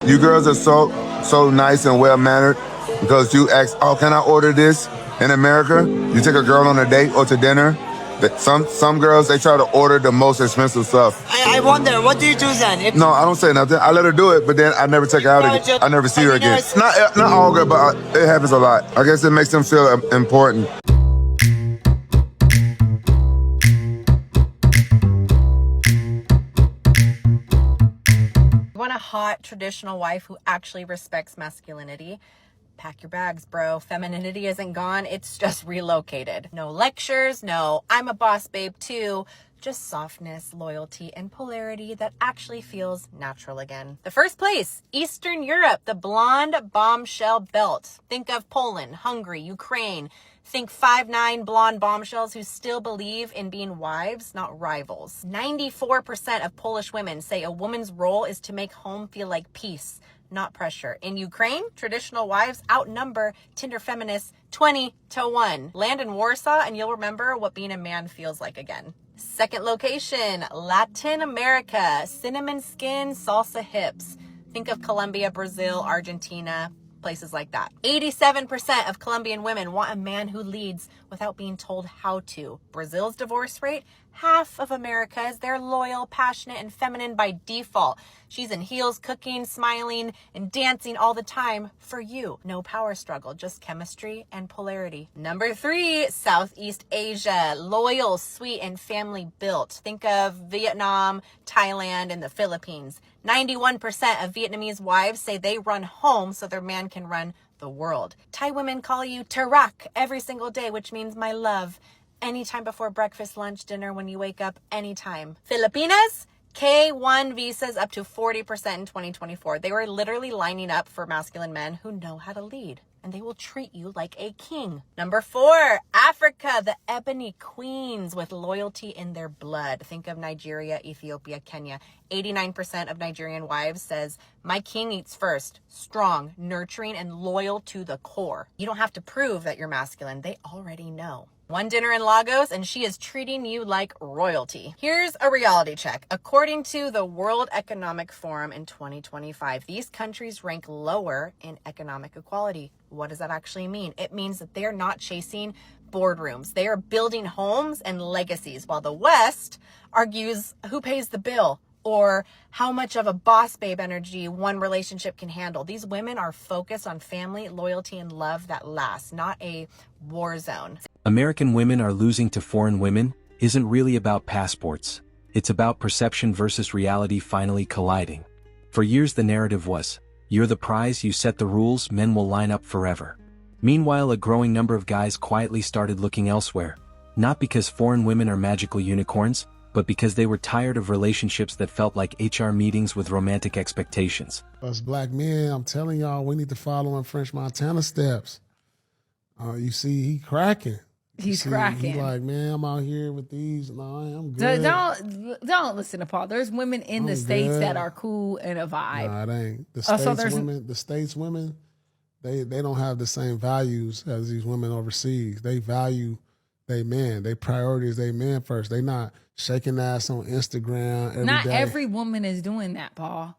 You girls are so nice and well-mannered because you ask, oh, can I order this? In America, you take a girl on a date or to dinner, some girls, they try to order the most expensive stuff. I wonder, what do you do then? No, I don't say nothing. I let her do it, but then I never take her out again. I never see her again. Not all good, but it happens a lot. I guess it makes them feel important. Want a hot traditional wife who actually respects masculinity? Pack your bags, bro. Femininity isn't gone. It's just relocated. No lectures. No, I'm a boss babe too. Just softness, loyalty, and polarity that actually feels natural again. The first place, Eastern Europe, the blonde bombshell belt. Think of Poland, Hungary, Ukraine. Think 5'9" blonde bombshells who still believe in being wives, not rivals. 94% of Polish women say a woman's role is to make home feel like peace, not pressure. In Ukraine, traditional wives outnumber Tinder feminists 20-1. Land in Warsaw and you'll remember what being a man feels like again. Second location, Latin America. Cinnamon skin, salsa hips. Think of Colombia, Brazil, Argentina, places like that. 87% of Colombian women want a man who leads without being told how to. Brazil's divorce rate, half of America's. They're loyal, passionate, and feminine by default. She's in heels, cooking, smiling, and dancing all the time for you. No power struggle, just chemistry and polarity. Number 3, Southeast Asia. Loyal, sweet, and family built. Think of Vietnam, Thailand, and the Philippines. 91% of Vietnamese wives say they run home so their man can run the world. Thai women call you Tarak every single day, which means my love. Anytime before breakfast, lunch, dinner, when you wake up, anytime. Filipinas, K1 visas up to 40% in 2024. They were literally lining up for masculine men who know how to lead, and they will treat you like a king. Number 4, Africa, the ebony queens with loyalty in their blood. Think of Nigeria, Ethiopia, Kenya. 89% of Nigerian wives says, my king eats first, strong, nurturing, and loyal to the core. You don't have to prove that you're masculine. They already know. One dinner in Lagos and she is treating you like royalty. Here's a reality check. According to the World Economic Forum in 2025, these countries rank lower in economic equality. What does that actually mean? It means that they're not chasing boardrooms. They are building homes and legacies, while the West argues who pays the bill or how much of a boss babe energy one relationship can handle. These women are focused on family, loyalty, and love that lasts, not a war zone. American women are losing to foreign women isn't really about passports. It's about perception versus reality finally colliding. For years the narrative was, you're the prize, you set the rules, men will line up forever. Meanwhile, a growing number of guys quietly started looking elsewhere. Not because foreign women are magical unicorns, but because they were tired of relationships that felt like HR meetings with romantic expectations. Us black men, I'm telling y'all, we need to follow in French Montana steps. You see, he cracking. He's cracking. He's like, man, I'm out here with these. No, I'm good. Don't listen to Paul. There's women in the States that are cool and a vibe. Nah, it ain't. The States women, they don't have the same values as these women overseas. They value they men. They priority is they men first. They not shaking ass on Instagram every Not day. every woman is doing that, Paul.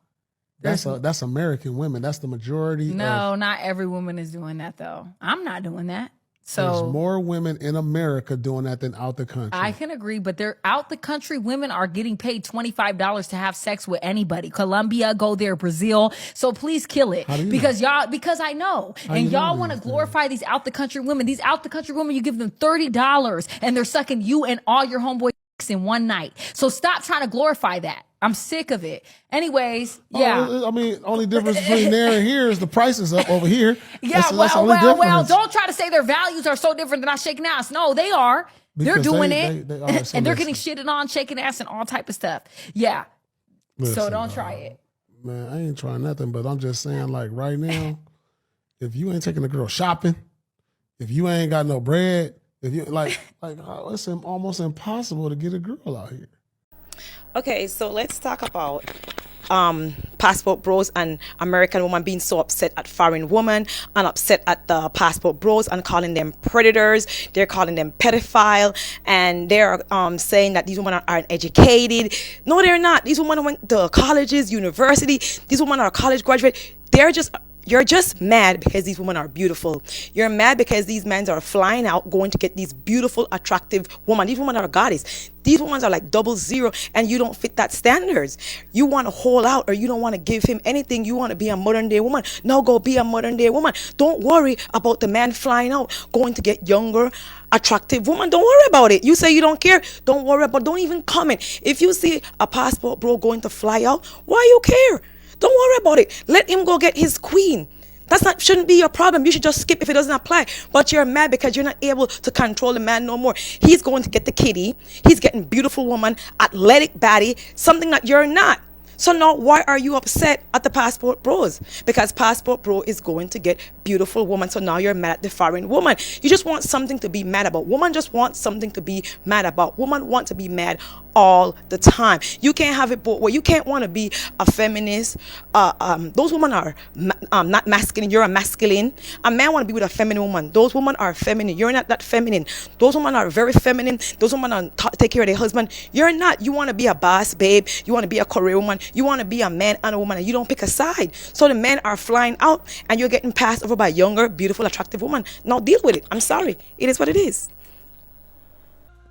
That's American women. That's the majority. No, not every woman is doing that though. I'm not doing that. So there's more women in America doing that than out the country. I can agree, but they're out the country. Women are getting paid $25 to have sex with anybody. Colombia, go there, Brazil. So please kill it. Because I know. And y'all want to glorify these out the country women. These out the country women, you give them $30 and they're sucking you and all your homeboys in one night. So stop trying to glorify that. I'm sick of it. Anyways, yeah. I mean, only difference between there and here is the price is up over here. Yeah, well, don't try to say their values are so different than I shaking ass. No, they are. They're doing it. They are, and they're getting shitted on, shaking ass, and all type of stuff. Yeah. Listen, so don't try it. Man, I ain't trying nothing, but I'm just saying, like, right now, if you ain't taking a girl shopping, if you ain't got no bread, if you it's almost impossible to get a girl out here. Okay, so let's talk about passport bros and American women being so upset at foreign women and upset at the passport bros and calling them predators. They're calling them pedophile, and they're saying that these women aren't educated. No, they're not. These women went to colleges, university. These women are college graduates. You're just mad because these women are beautiful. You're mad because these men are flying out, going to get these beautiful, attractive women. These women are goddess. These women are like 00, and you don't fit that standards. You want to hold out, or you don't want to give him anything. You want to be a modern day woman. No, go be a modern day woman. Don't worry about the man flying out, going to get younger, attractive woman. Don't worry about it. You say you don't care. Don't worry about. Don't even comment. If you see a passport bro going to fly out, why you care? Don't worry about it. Let him go get his queen. Shouldn't be your problem. You should just skip if it doesn't apply. But you're mad because you're not able to control the man no more. He's going to get the kitty. He's getting beautiful woman, athletic baddie, something that you're not. So now why are you upset at the passport bros? Because passport bro is going to get beautiful woman. So now you're mad at the foreign woman. You just want something to be mad about. Woman just wants something to be mad about. Woman want to be mad all the time. You can't have it both ways. You can't want to be a feminist. Those women are not masculine. You're a masculine. A man want to be with a feminine woman. Those women are feminine. You're not that feminine. Those women are very feminine. Those women are take care of their husband. You're not. You want to be a boss babe. You want to be a career woman. You want to be a man and a woman, and you don't pick a side. So the men are flying out, and you're getting passed over by younger, beautiful, attractive women. Now deal with it. I'm sorry. It is what it is.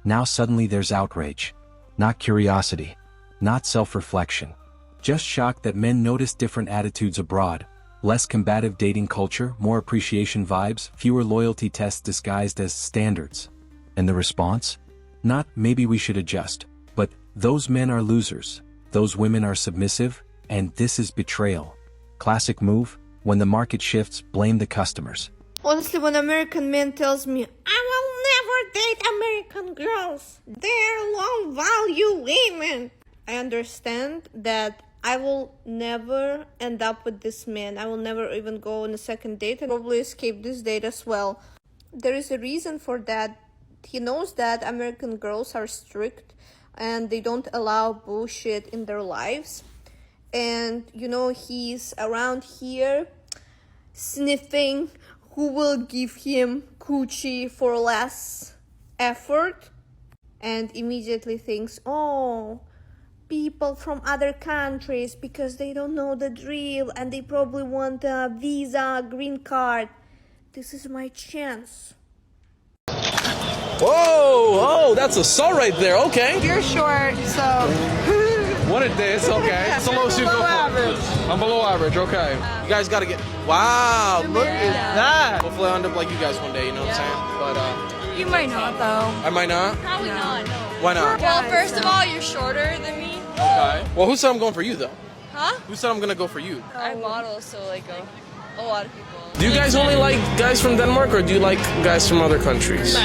Now suddenly there's outrage. Not curiosity. Not self-reflection. Just shocked that men notice different attitudes abroad. Less combative dating culture, more appreciation vibes, fewer loyalty tests disguised as standards. And the response? Not, maybe we should adjust, but, those men are losers. Those women are submissive, and this is betrayal. Classic move, when the market shifts, blame the customers. Honestly, when American man tells me, I will never date American girls, they're low value women, I understand that I will never end up with this man. I will never even go on a second date and probably escape this date as well. There is a reason for that. He knows that American girls are strict and they don't allow bullshit in their lives. And, he's around here sniffing who will give him coochie for less effort, and immediately thinks, oh, people from other countries, because they don't know the drill and they probably want a visa, green card. This is my chance. Whoa, that's assault right there, okay. You're short, so... What it is, okay. It's the lowest you go for. Average. I'm below average, okay. You guys gotta get... Wow, look at that. Hopefully I'll end up like you guys one day, you know what I'm saying? But, You might not, though. I might not? Probably not, no. Why not? Well, first of all, you're shorter than me. Okay. Well, who said I'm going for you, though? Huh? Who said I'm gonna go for you? I model, so, a lot of people. Do you guys only like guys from Denmark, or do you like guys from other countries? Whoa!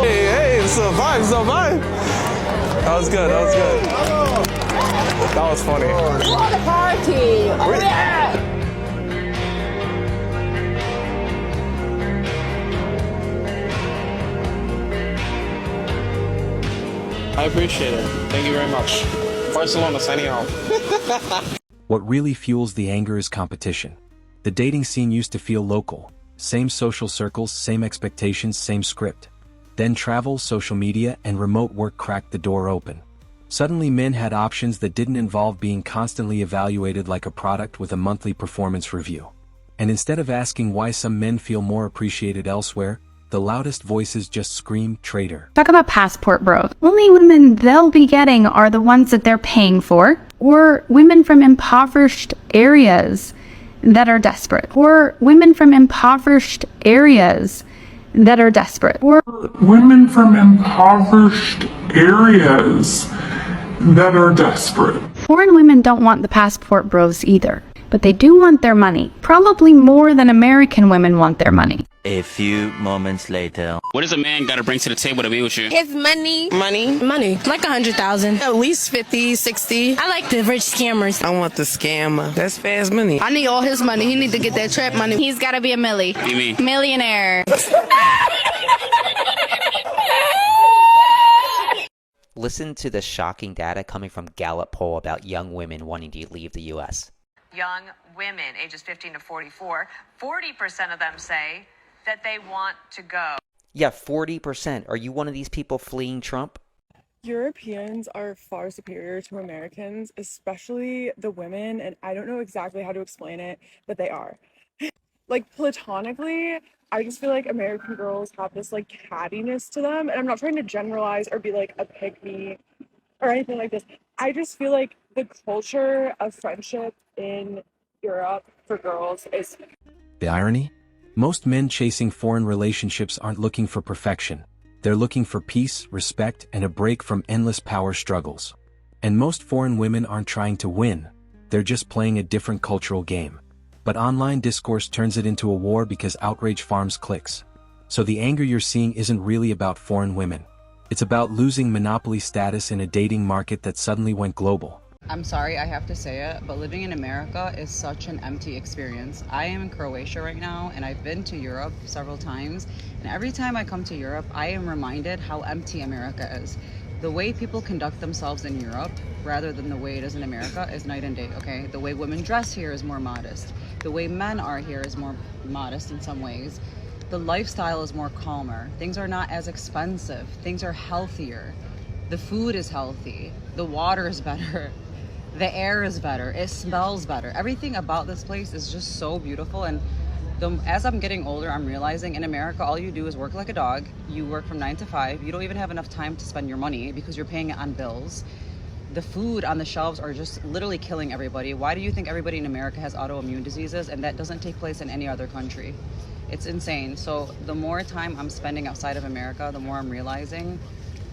Hey, it's a vibe. That was good. That was funny. What a party! Oh, yeah! I appreciate it. Thank you very much. Barcelona signing off. What really fuels the anger is competition. The dating scene used to feel local. Same social circles, same expectations, same script. Then travel, social media, and remote work cracked the door open. Suddenly men had options that didn't involve being constantly evaluated like a product with a monthly performance review. And instead of asking why some men feel more appreciated elsewhere, the loudest voices just scream traitor. Talk about passport bros. Only women they'll be getting are the ones that they're paying for, or women from impoverished areas that are desperate, or women from impoverished areas that are desperate, or women from impoverished areas that are desperate. Foreign women don't want the passport bros either, but they do want their money, probably more than American women want their money. A few moments later. What does a man got to bring to the table to be with you? His money. Money. Like 100,000. At least 50, 60. I like the rich scammers. I want the scammer. That's fast money. I need all his money. He need to get that trap money. He's got to be a millie. What do you mean? Millionaire. Listen to the shocking data coming from Gallup poll about young women wanting to leave the U.S. Young women, ages 15 to 44, 40% of them say that they want to go. Yeah, 40%. Are you one of these people fleeing Trump? Europeans are far superior to Americans, especially the women, and I don't know exactly how to explain it, but they are. Like, platonically, I just feel like American girls have this, like, cattiness to them, and I'm not trying to generalize or be, like, a pick-me or anything like this. I just feel like the culture of friendship in Europe for girls is... The irony? Most men chasing foreign relationships aren't looking for perfection. They're looking for peace, respect, and a break from endless power struggles. And most foreign women aren't trying to win. They're just playing a different cultural game. But online discourse turns it into a war because outrage farms clicks. So the anger you're seeing isn't really about foreign women. It's about losing monopoly status in a dating market that suddenly went global. I'm sorry I have to say it, but living in America is such an empty experience. I am in Croatia right now, and I've been to Europe several times, and every time I come to Europe, I am reminded how empty America is. The way people conduct themselves in Europe, rather than the way it is in America, is night and day, okay? The way women dress here is more modest. The way men are here is more modest in some ways. The lifestyle is more calmer. Things are not as expensive. Things are healthier. The food is healthy. The water is better. The air is better. It smells better. Everything about this place is just so beautiful. And as I'm getting older, I'm realizing in America, all you do is work like a dog. You work from 9 to 5. You don't even have enough time to spend your money because you're paying it on bills. The food on the shelves are just literally killing everybody. Why do you think everybody in America has autoimmune diseases and that doesn't take place in any other country? It's insane. So the more time I'm spending outside of America, the more I'm realizing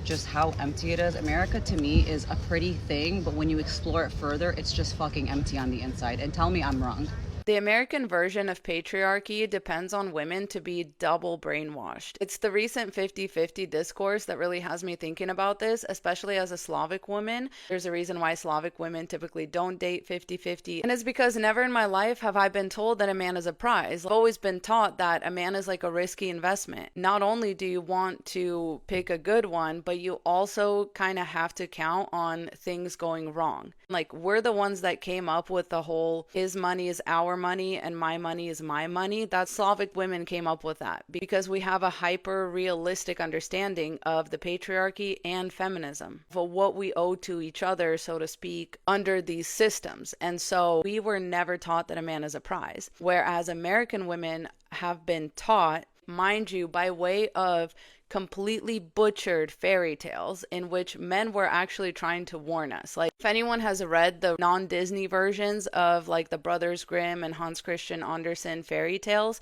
just how empty it is. America to me is a pretty thing, but when you explore it further, it's just fucking empty on the inside. And tell me I'm wrong. The American version of patriarchy depends on women to be double brainwashed. It's the recent 50-50 discourse that really has me thinking about this, especially as a Slavic woman. There's a reason why Slavic women typically don't date 50-50, and it's because never in my life have I been told that a man is a prize. I've always been taught that a man is like a risky investment. Not only do you want to pick a good one, but you also kind of have to count on things going wrong. Like, we're the ones that came up with the whole his money is our money and my money is my money. That Slavic women came up with that because we have a hyper realistic understanding of the patriarchy and feminism, for what we owe to each other, so to speak, under these systems. And so we were never taught that a man is a prize, whereas American women have been taught, mind you, by way of completely butchered fairy tales in which men were actually trying to warn us. Like, if anyone has read the non-Disney versions of like the Brothers Grimm and Hans Christian Andersen fairy tales,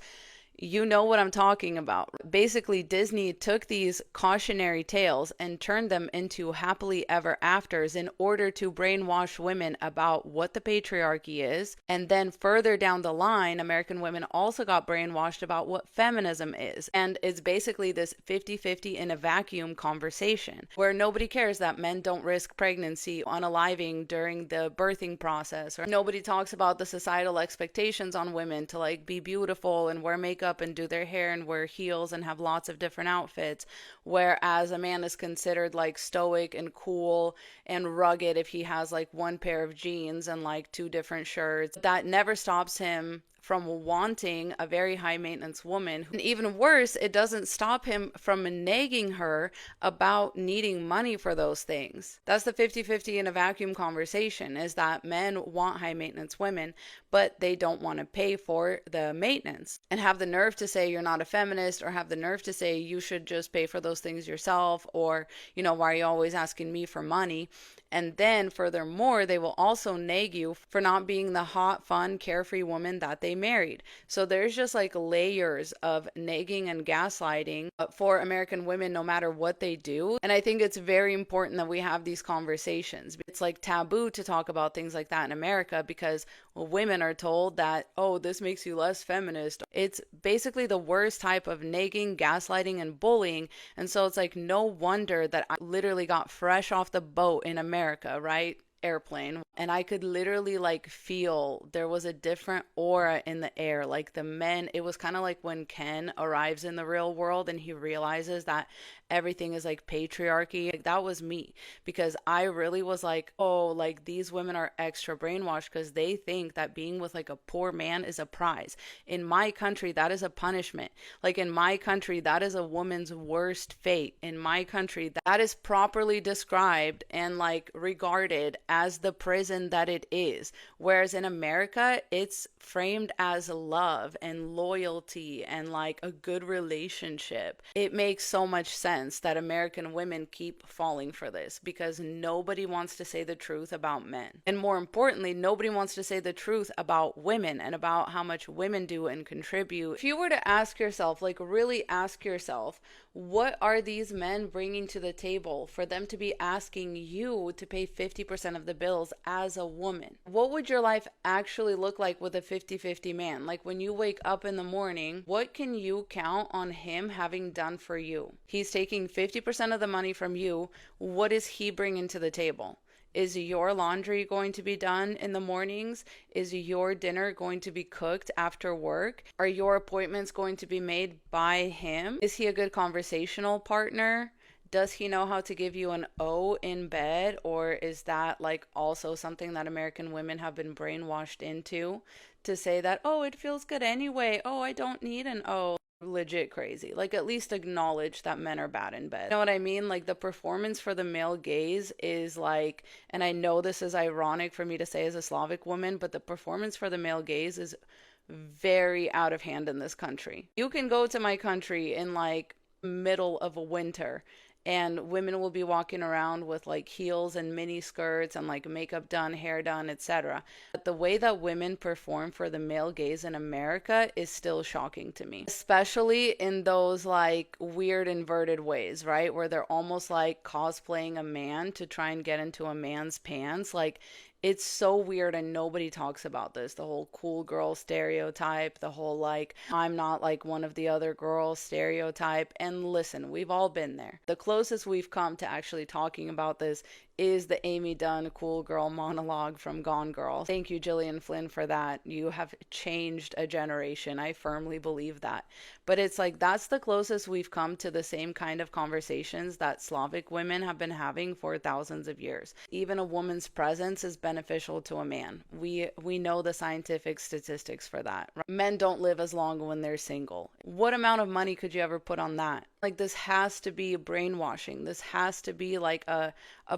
you know what I'm talking about. Basically, Disney took these cautionary tales and turned them into happily ever afters in order to brainwash women about what the patriarchy is. And then further down the line, American women also got brainwashed about what feminism is. And it's basically this 50-50 in a vacuum conversation where nobody cares that men don't risk pregnancy unaliving during the birthing process, or nobody talks about the societal expectations on women to like be beautiful and wear makeup and do their hair and wear heels and have lots of different outfits, whereas a man is considered like stoic and cool and rugged if he has like one pair of jeans and like 2 different shirts. That never stops him from wanting a very high maintenance woman. And even worse, it doesn't stop him from nagging her about needing money for those things. That's the 50-50 in a vacuum conversation, is that men want high maintenance women, but they don't want to pay for the maintenance and have the nerve to say you're not a feminist, or have the nerve to say you should just pay for those things yourself, or, you know, why are you always asking me for money? And then furthermore, they will also nag you for not being the hot, fun, carefree woman that they married. So there's just like layers of nagging and gaslighting for American women, no matter what they do. And I think it's very important that we have these conversations. It's like taboo to talk about things like that in America because women are told that, oh, this makes you less feminist. It's basically the worst type of nagging, gaslighting, and bullying. And so it's like no wonder that I literally got fresh off the boat in America, right? airplane, and I could literally like feel there was a different aura in the air. Like the men, it was kind of like when Ken arrives in the real world and he realizes that everything is like patriarchy. Like, that was me, because I really was like, oh, like these women are extra brainwashed because they think that being with like a poor man is a prize. In my country, that is a punishment. Like in my country, that is a woman's worst fate. In my country, that is properly described and like regarded as the prison that it is. Whereas in America, it's framed as love and loyalty and like a good relationship. It makes so much sense that American women keep falling for this, because nobody wants to say the truth about men. And more importantly, nobody wants to say the truth about women and about how much women do and contribute. If you were to ask yourself, like really ask yourself, what are these men bringing to the table for them to be asking you to pay 50% of the bills as a woman? What would your life actually look like with a 50-50 man? Like when you wake up in the morning, what can you count on him having done for you? He's taking 50% of the money from you. What is he bringing to the table? Is your laundry going to be done in the mornings? Is your dinner going to be cooked after work? Are your appointments going to be made by him? Is he a good conversational partner? Does he know how to give you an O in bed? Or is that like also something that American women have been brainwashed into, to say that, oh, it feels good anyway. Oh, I don't need an O. Legit crazy. Like, at least acknowledge that men are bad in bed. You know what I mean? Like, the performance for the male gaze is like, and I know this is ironic for me to say as a Slavic woman, but the performance for the male gaze is very out of hand in this country. You can go to my country in like middle of a winter, and women will be walking around with like heels and mini skirts and like makeup done, hair done, etc. But the way that women perform for the male gaze in America is still shocking to me, especially in those like weird inverted ways, right? Where they're almost like cosplaying a man to try and get into a man's pants. Like, it's so weird, and nobody talks about this. The whole cool girl stereotype, the whole like, I'm not like one of the other girls stereotype. And listen, we've all been there. The closest we've come to actually talking about this is the Amy Dunn cool girl monologue from Gone Girl. Thank you, Gillian Flynn, for that. You have changed a generation. I firmly believe that. But it's like, that's the closest we've come to the same kind of conversations that Slavic women have been having for thousands of years. Even a woman's presence is beneficial to a man. We know the scientific statistics for that. Men don't live as long when they're single. What amount of money could you ever put on that? Like, this has to be brainwashing. This has to be like a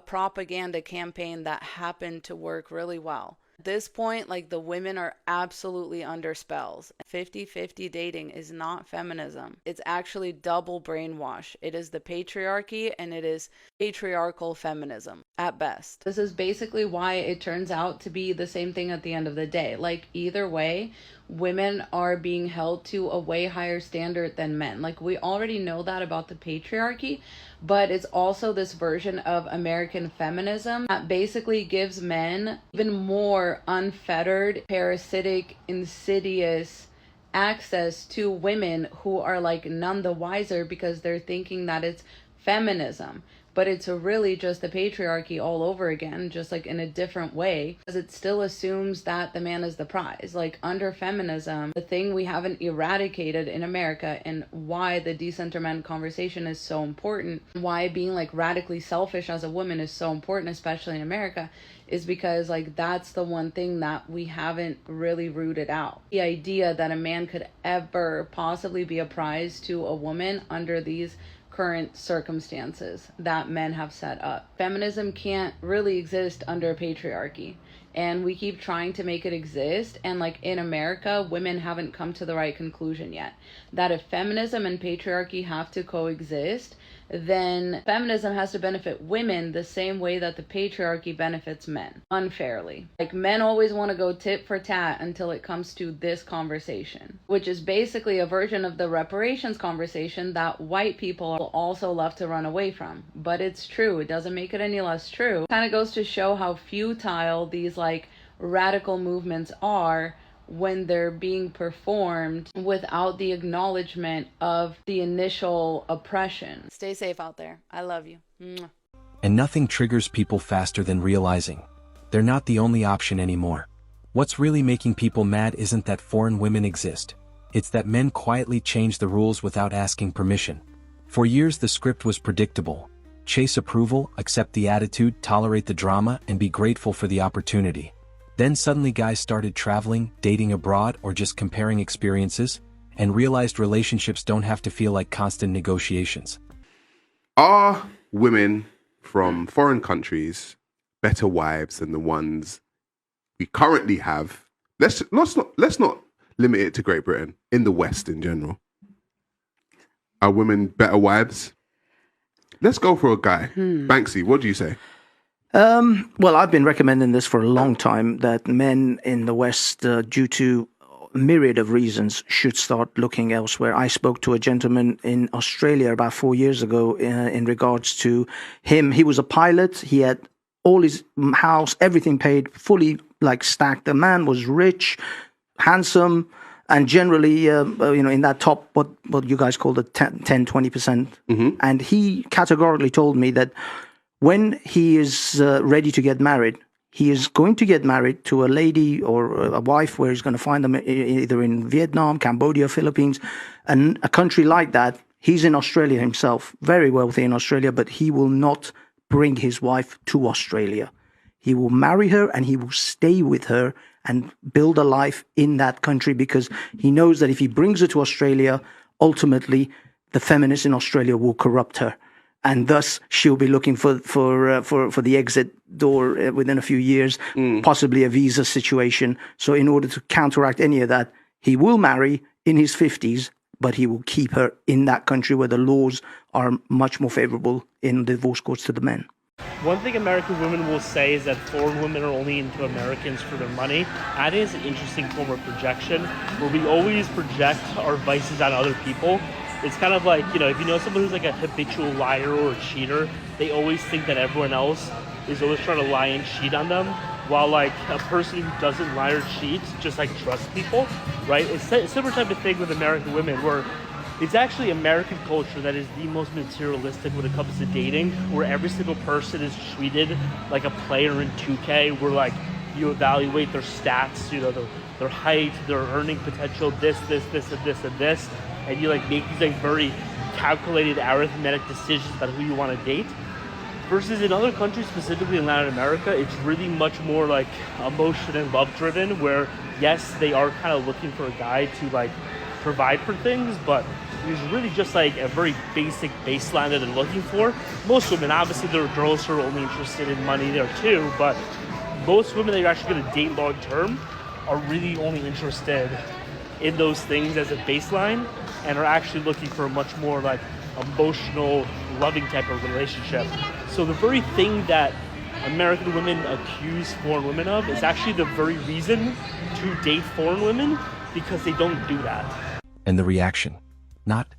propaganda campaign that happened to work really well. At this point, like, the women are absolutely under spells. 50-50 dating is not feminism. It's actually double brainwash. It is the patriarchy, and it is patriarchal feminism at best. This is basically why it turns out to be the same thing at the end of the day. Like, either way, women are being held to a way higher standard than men. Like, we already know that about the patriarchy, but it's also this version of American feminism that basically gives men even more unfettered, parasitic, insidious access to women who are like none the wiser, because they're thinking that it's feminism. But it's really just the patriarchy all over again, just like in a different way, because it still assumes that the man is the prize. Like, under feminism, the thing we haven't eradicated in America, and why the decenter men conversation is so important, why being like radically selfish as a woman is so important, especially in America, is because like that's the one thing that we haven't really rooted out. The idea that a man could ever possibly be a prize to a woman under these current circumstances that men have set up. Feminism can't really exist under patriarchy, and we keep trying to make it exist, and like in America, women haven't come to the right conclusion yet, that if feminism and patriarchy have to coexist, then feminism has to benefit women the same way that the patriarchy benefits men, unfairly. Like, men always want to go tit for tat until it comes to this conversation, which is basically a version of the reparations conversation that white people will also love to run away from. But it's true. It doesn't make it any less true. It kind of goes to show how futile these like radical movements are when they're being performed without the acknowledgement of the initial oppression. Stay safe out there. I love you. Mwah. And nothing triggers people faster than realizing they're not the only option anymore. What's really making people mad isn't that foreign women exist. It's that men quietly change the rules without asking permission. For years the script was predictable. Chase approval, accept the attitude, tolerate the drama, and be grateful for the opportunity. Then suddenly guys started traveling, dating abroad, or just comparing experiences, and realized relationships don't have to feel like constant negotiations. Are women from foreign countries better wives than the ones we currently have? Let's not limit it to Great Britain, in the West in general. Are women better wives? Let's go for a guy. Banksy, what do you say? Well, I've been recommending this for a long time, that men in the West, due to a myriad of reasons, should start looking elsewhere. I spoke to a gentleman in Australia about 4 years ago in regards to him. He was a pilot. He had all his house, everything paid, fully stacked. The man was rich, handsome, and generally, in that top, what you guys call the 10, 20%. And he categorically told me that when he is ready to get married, he is going to get married to a lady or a wife where he's going to find them either in Vietnam, Cambodia, Philippines, and a country like that. He's in Australia himself, very wealthy in Australia, but he will not bring his wife to Australia. He will marry her and he will stay with her and build a life in that country, because he knows that if he brings her to Australia, ultimately the feminists in Australia will corrupt her. And thus she'll be looking for the exit door within a few years, possibly a visa situation. So in order to counteract any of that, he will marry in his 50s, but he will keep her in that country where the laws are much more favorable in divorce courts to the men. One thing American women will say is that foreign women are only into Americans for their money. I think it's an interesting form of projection, where we always project our vices on other people. It's kind of like, if you know someone who's like a habitual liar or a cheater, they always think that everyone else is always trying to lie and cheat on them, while like a person who doesn't lie or cheat just trusts people, right? It's a similar type of thing with American women, where it's actually American culture that is the most materialistic when it comes to dating, where every single person is treated like a player in 2K, where you evaluate their stats, their height, their earning potential, this, and this, and you make these very calculated arithmetic decisions about who you want to date. Versus in other countries, specifically in Latin America, it's really much more emotion and love driven, where yes, they are kind of looking for a guy to provide for things, but there's really just a very basic baseline that they're looking for. Most women, obviously there are girls who are only interested in money there too, but most women that you're actually going to date long term are really only interested in those things as a baseline, and are actually looking for a much more emotional, loving type of relationship. So the very thing that American women accuse foreign women of is actually the very reason to date foreign women, because they don't do that. And the reaction? Not,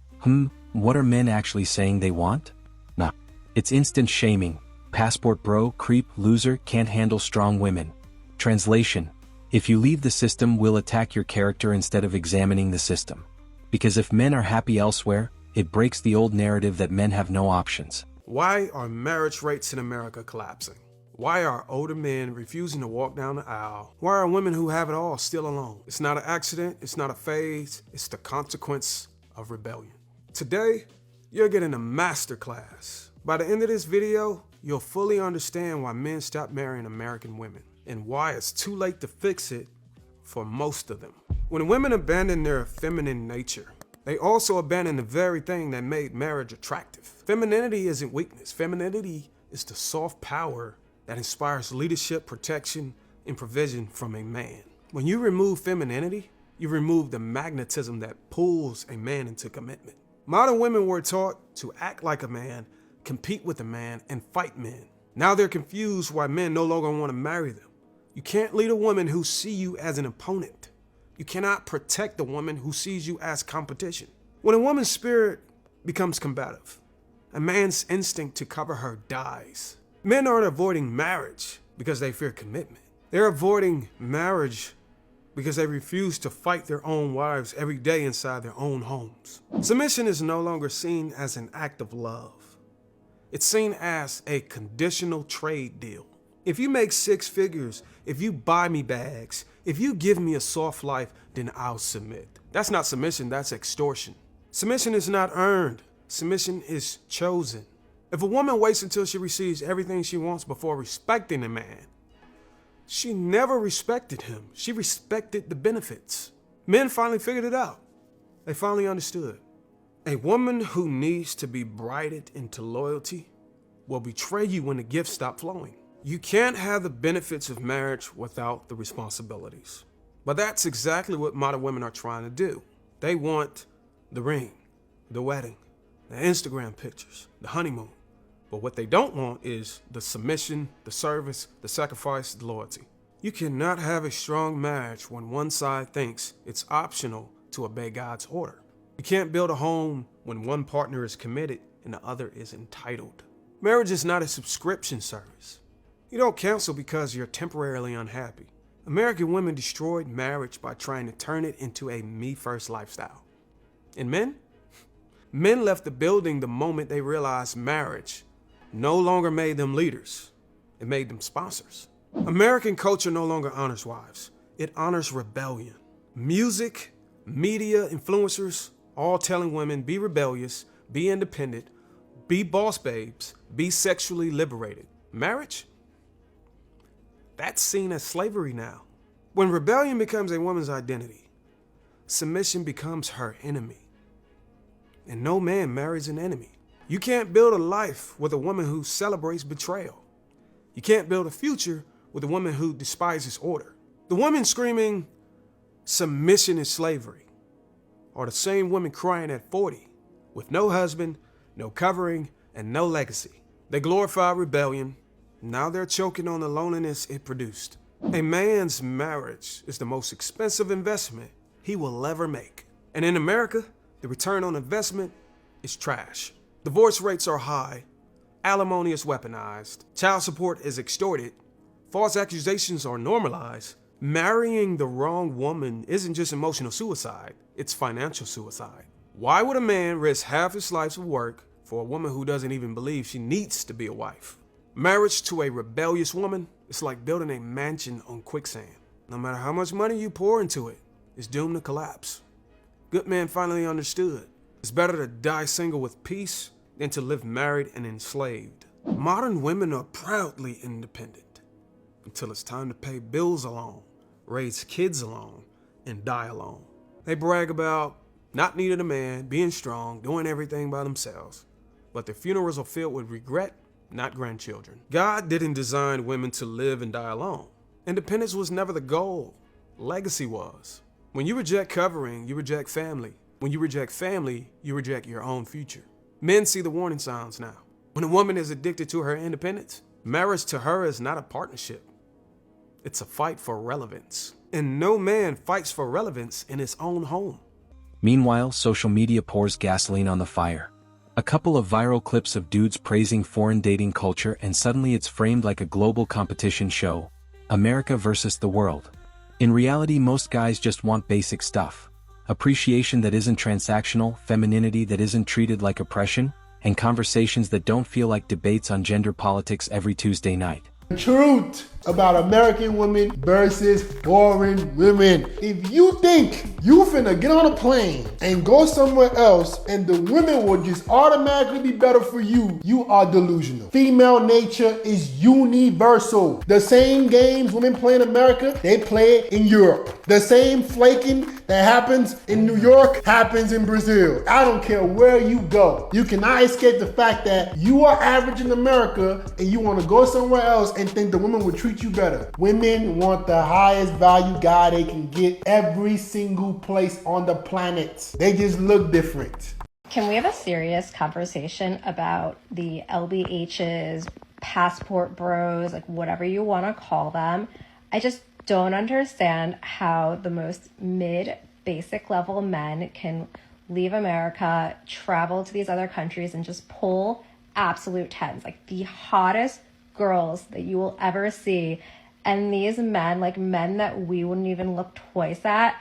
what are men actually saying they want? Nah. It's instant shaming. Passport bro, creep, loser, can't handle strong women. Translation: if you leave the system, we'll attack your character instead of examining the system. Because if men are happy elsewhere, it breaks the old narrative that men have no options. Why are marriage rates in America collapsing? Why are older men refusing to walk down the aisle? Why are women who have it all still alone? It's not an accident, it's not a phase, it's the consequence of rebellion. Today, you're getting a masterclass. By the end of this video, you'll fully understand why men stop marrying American women, and why it's too late to fix it for most of them. When women abandon their feminine nature, they also abandon the very thing that made marriage attractive. Femininity isn't weakness. Femininity is the soft power that inspires leadership, protection, and provision from a man. When you remove femininity, you remove the magnetism that pulls a man into commitment. Modern women were taught to act like a man, compete with a man, and fight men. Now they're confused why men no longer want to marry them. You can't lead a woman who sees you as an opponent. You cannot protect a woman who sees you as competition. When a woman's spirit becomes combative, a man's instinct to cover her dies. Men aren't avoiding marriage because they fear commitment. They're avoiding marriage because they refuse to fight their own wives every day inside their own homes. Submission is no longer seen as an act of love. It's seen as a conditional trade deal. If you make six figures, if you buy me bags, if you give me a soft life, then I'll submit. That's not submission, that's extortion. Submission is not earned. Submission is chosen. If a woman waits until she receives everything she wants before respecting a man, she never respected him. She respected the benefits. Men finally figured it out. They finally understood. A woman who needs to be bridled into loyalty will betray you when the gifts stop flowing. You can't have the benefits of marriage without the responsibilities. But that's exactly what modern women are trying to do. They want the ring, the wedding, the Instagram pictures, the honeymoon. But what they don't want is the submission, the service, the sacrifice, the loyalty. You cannot have a strong marriage when one side thinks it's optional to obey God's order. You can't build a home when one partner is committed and the other is entitled. Marriage is not a subscription service. You don't cancel because you're temporarily unhappy. American women destroyed marriage by trying to turn it into a me-first lifestyle. And men? Men left the building the moment they realized marriage no longer made them leaders. It made them sponsors. American culture no longer honors wives. It honors rebellion. Music, media, influencers, all telling women be rebellious, be independent, be boss babes, be sexually liberated. Marriage? That's seen as slavery now. When rebellion becomes a woman's identity, submission becomes her enemy. And no man marries an enemy. You can't build a life with a woman who celebrates betrayal. You can't build a future with a woman who despises order. The women screaming, submission is slavery, are the same women crying at 40 with no husband, no covering, and no legacy. They glorify rebellion. Now they're choking on the loneliness it produced. A man's marriage is the most expensive investment he will ever make. And in America, the return on investment is trash. Divorce rates are high. Alimony is weaponized. Child support is extorted. False accusations are normalized. Marrying the wrong woman isn't just emotional suicide, it's financial suicide. Why would a man risk half his life's work for a woman who doesn't even believe she needs to be a wife? Marriage to a rebellious woman is like building a mansion on quicksand. No matter how much money you pour into it, it's doomed to collapse. Good men finally understood. It's better to die single with peace than to live married and enslaved. Modern women are proudly independent until it's time to pay bills alone, raise kids alone, and die alone. They brag about not needing a man, being strong, doing everything by themselves. But their funerals are filled with regret, not grandchildren. God didn't design women to live and die alone. Independence was never the goal. Legacy was. When you reject covering, you reject family. When you reject family, you reject your own future. Men see the warning signs now. When a woman is addicted to her independence, marriage to her is not a partnership. It's a fight for relevance. And no man fights for relevance in his own home. Meanwhile, social media pours gasoline on the fire. A couple of viral clips of dudes praising foreign dating culture and suddenly it's framed like a global competition show. America versus the world. In reality, most guys just want basic stuff. Appreciation that isn't transactional, femininity that isn't treated like oppression, and conversations that don't feel like debates on gender politics every Tuesday night. The truth about American women versus foreign women. If you think you finna get on a plane and go somewhere else and the women will just automatically be better for you, you are delusional. Female nature is universal. The same games women play in America, they play it in Europe. The same flaking that happens in New York happens in Brazil. I don't care where you go. You cannot escape the fact that you are average in America and you want to go somewhere else and think the women will treat you better. Women want the highest value guy they can get every single place on the planet. They just look different. Can we have a serious conversation about the LBHs, passport bros, like whatever you want to call them? I just don't understand how the most basic level men can leave America, travel to these other countries and just pull absolute tens, like the hottest girls that you will ever see. And these men, like men that we wouldn't even look twice at,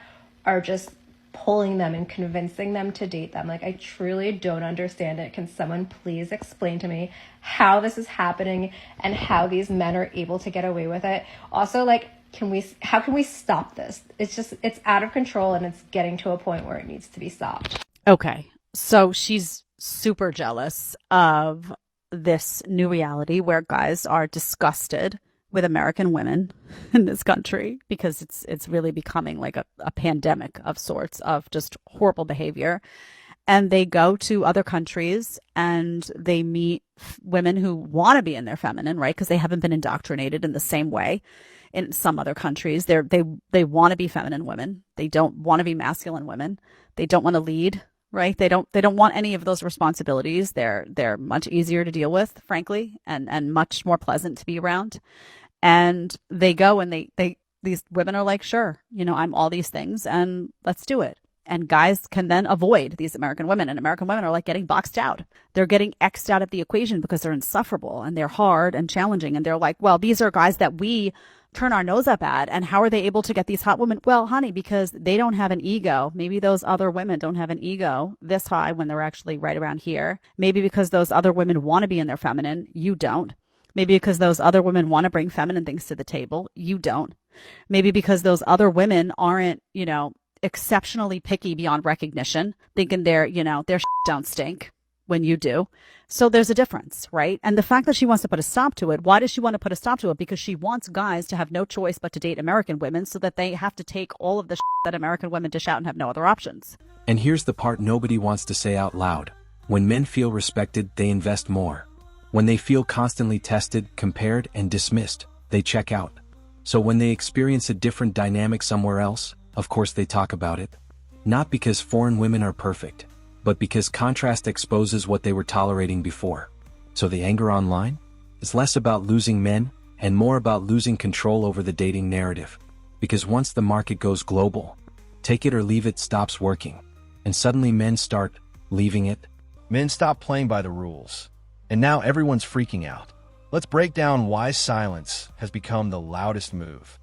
are just pulling them and convincing them to date them. Like, I truly don't understand it. Can someone please explain to me how this is happening and how these men are able to get away with it? Also, like, how can we stop this? It's out of control, and it's getting to a point where it needs to be stopped. Okay. So she's super jealous of this new reality where guys are disgusted with American women in this country because it's really becoming like a pandemic of sorts of just horrible behavior. And they go to other countries and they meet women who want to be in their feminine, right? Because they haven't been indoctrinated in the same way. In some other countries, they want to be feminine women. They don't want to be masculine women. They don't want to lead, right? They don't want any of those responsibilities. They're much easier to deal with, frankly, and much more pleasant to be around. And they go and these women are like, sure, I'm all these things and let's do it. And guys can then avoid these American women, and American women are like getting boxed out. They're getting X'd out of the equation because they're insufferable and they're hard and challenging. And they're like, well, these are guys that we turn our nose up at. And how are they able to get these hot women? Well, honey, because they don't have an ego. Maybe those other women don't have an ego this high when they're actually right around here. Maybe because those other women want to be in their feminine. You don't. Maybe because those other women want to bring feminine things to the table. You don't. Maybe because those other women aren't, exceptionally picky beyond recognition, thinking their shit don't stink when you do. So there's a difference, right? And the fact that she wants to put a stop to it, why does she want to put a stop to it? Because she wants guys to have no choice but to date American women so that they have to take all of the shit that American women dish out and have no other options. And here's the part nobody wants to say out loud. When men feel respected, they invest more. When they feel constantly tested, compared, and dismissed, they check out. So when they experience a different dynamic somewhere else, of course they talk about it. Not because foreign women are perfect, but because contrast exposes what they were tolerating before. So the anger online is less about losing men and more about losing control over the dating narrative. Because once the market goes global, take it or leave it stops working. And suddenly men start leaving it. Men stop playing by the rules. And now everyone's freaking out. Let's break down why silence has become the loudest move.